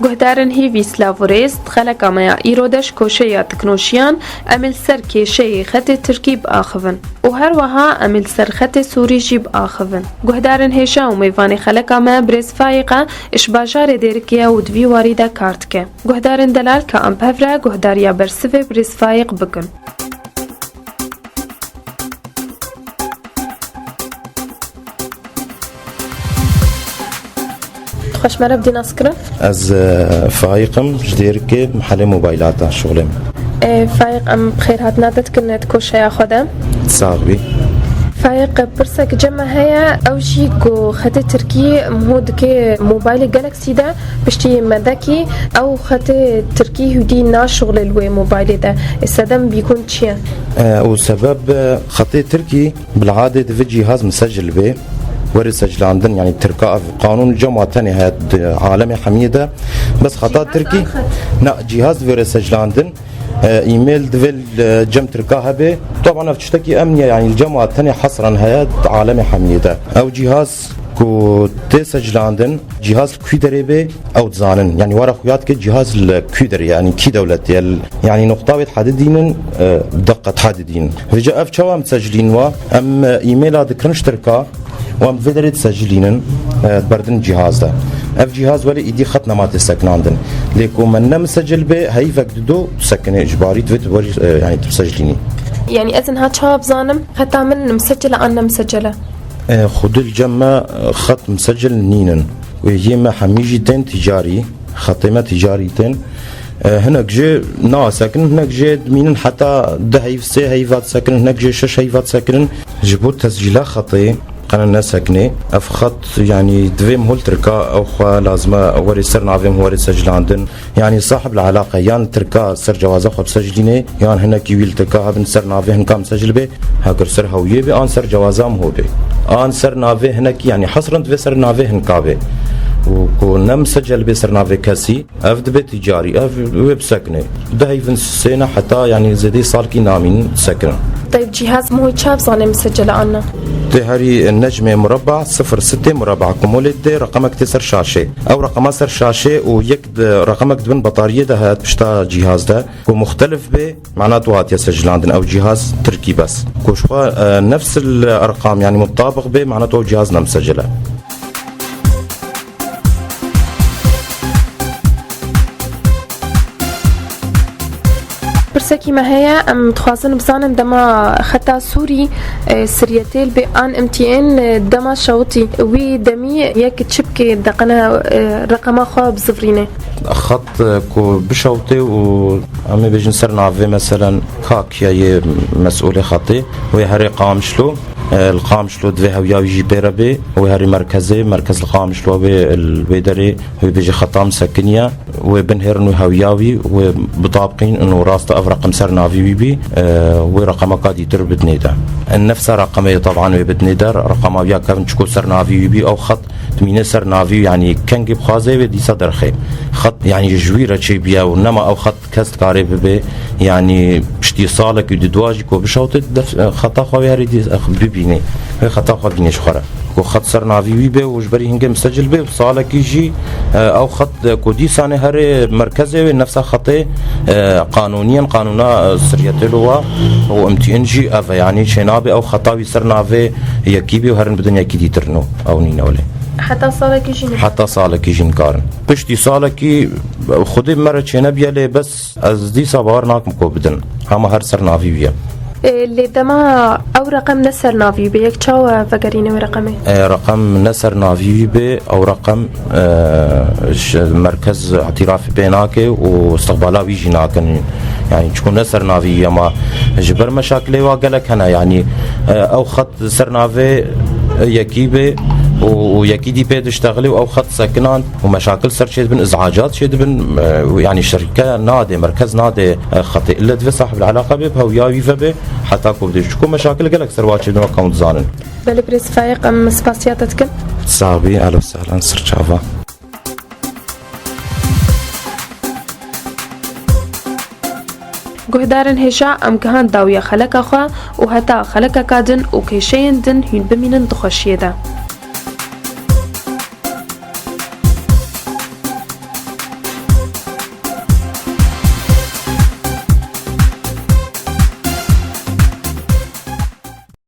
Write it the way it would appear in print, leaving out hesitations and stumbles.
گهدارن هیوی سلاوريست خلق ما ایرودش کوشه تکنوشیان امل سر کشه خط ترکیب آخون و هر وها امل سر خط سوری جیب آخون گهدارن هشا و میوان خلق ما برز فایقه اش باجار دیرکیا و دوی واریده کارت که گهدارن دلال که ام پفره گهداریا برسوه برز فایق بکن. خوش مرة بدي نسكره از فايقم جديرك محل موبايلات شغلم فايق ام بخير هات نادت كنت كوشة يا خدم صاحبي فايق برسك جمع هيا او شي كو خط تركي مهود كي موبايل جالكسي ده بشتي مذكي او خط تركي هدي ناش شغل الوي موبايل ده السدم بيكون تشيا وسبب خط تركي بالعادة في جهاز مسجل به ورسجل عندنا يعني تركاء في قانون الجمعة تاني هاد عالمي حميدة بس خطأ تركي لا جهاز ورسجل عندنا ايميل دفل جم تركاها به طبعا بتشتكي امنيه يعني الجمعة الثانية حصرا هاد عالمي حميدة او جهاز كو تسجل عندن جهاز الكويدري به او تزانن يعني ورا خويات كي جهاز الكويدري يعني كي دولتي يعني نقطه تحددين بدقه تحددين فجاء في شوا مسجلين وا ام ايميل ذكرن اشتركا وام فيدري تسجلين بردن جهاز ده اف جهاز ولا ايدي خط ما تسكن عندن ليكو من مسجل به هي فقدو تسكن اجباري يعني تسجليني يعني اذن هاد شباب زانم حتى من مسجله انا مسجله خد الجمع خط مسجل نينن وهي ما حميجتين تجاري خطيمة تجاريتين هناك جي نا ساكن هناك جي مين حتى ده هيفسي هيفات ساكن هناك جي شش هيفات ساكن جبوا تسجيلات خطي قنا الناس ساكنه اف خط يعني دويم هول تركا او خا لازم وري سر نافيم وري سجل عندن يعني صاحب العلاقه يان تركا سر جواز خو بسجلينه يان هنا كيويل تركا هبن سر نافيم كام سجل به هاكر سر هويه به ان سر جوازام هو به ان سر نافي هناك يعني حصرا في سر نافي هنكابه وكنا مسجل بسر نافي كاسي افد بيت تجاري اف ويب سكنه ده يفن سنه حتى يعني زدي صار كي نامين سكن. طيب جهاز مو شاب صار مسجل عنا تهري النجمة مربع 06 مربع كوموليد رقمك تسر شاشة أو رقم سر شاشة ويك رقمك دبن بطارية ده هات بشتا جهاز ده ومختلف به معناته هات يسجل عندنا أو جهاز تركي بس كوشوا نفس الأرقام يعني مطابق به معناته جهازنا مسجله. برسكي ما هي ام تخازن بزانم دما خطا سوري سريتيل بان امتيان دما شوطي وي دمي يك تشبكي دقنا رقم خو بزفرينه خط كو بشوطي و ام بيجن سرنا في مثلا كاك يا مسؤول خطي وهري قامشلو القامشلو دوه هويا يجي بيربي وهري مركزي مركز القامشلو بالبيدري هو بيجي خطام سكنيه وبنهرن هوياوي وبطابقين انه راس رقم سر نافي بي ورقم قاد يتر بدنيدا النفس رقمه طبعا بدنيدر رقم ويا كان تشكو سر نافي بي او خط تمينه سر نافي يعني كان جيب خازي ودي صدر خي خط يعني جويره شي بيا ونما او خط كست كاري بي يعني اتصالك يدواجي كو بشوط خطا خوي هري ببيني خطا خو بيني شخره خط سر نافي بي وجبري هنجم مسجل به صالك يجي او خط كودي سانه هر مركزي نفس خطي قانونيا قانونا سريتلوا وامتي انجي اف يعني شنابي او خطاوي سر نافي يكيبي وهرن بدن يكيدي ترنو او نينا ولا حتى صالك يجي نكارن بشتي صالك خدي مره شنبيه لي بس از دي صبار ناك مكو بدن هم هر سر نافي بيا اللي دما او رقم نسر نافي بي يك تشاو فقرينه ورقمه رقم نسر نافي بي او رقم مركز اعتراف بيناك واستقبالاوي جيناكن يعني تكون نسر نافي ما جبر مشاكل واقلك هنا يعني او خط سر نافي يكيبه ويكي دي بيد اشتغلي او خط سكنان ومشاكل صار شيء بن ازعاجات شيء بن يعني شركه نادي مركز نادي خطي الا دفع صاحب العلاقه به ويا ويفا حتى كو بدي تكون مشاكل قالك سروات شيء اكونت زانن بل بريس فايق ام سباسياتك صاحبي اهلا وسهلا سر شافا گهدارن هشا ام كهان داوية خلق اخوا وهتا خلق كادن وكيشين دن هين بمينن دخوشيدا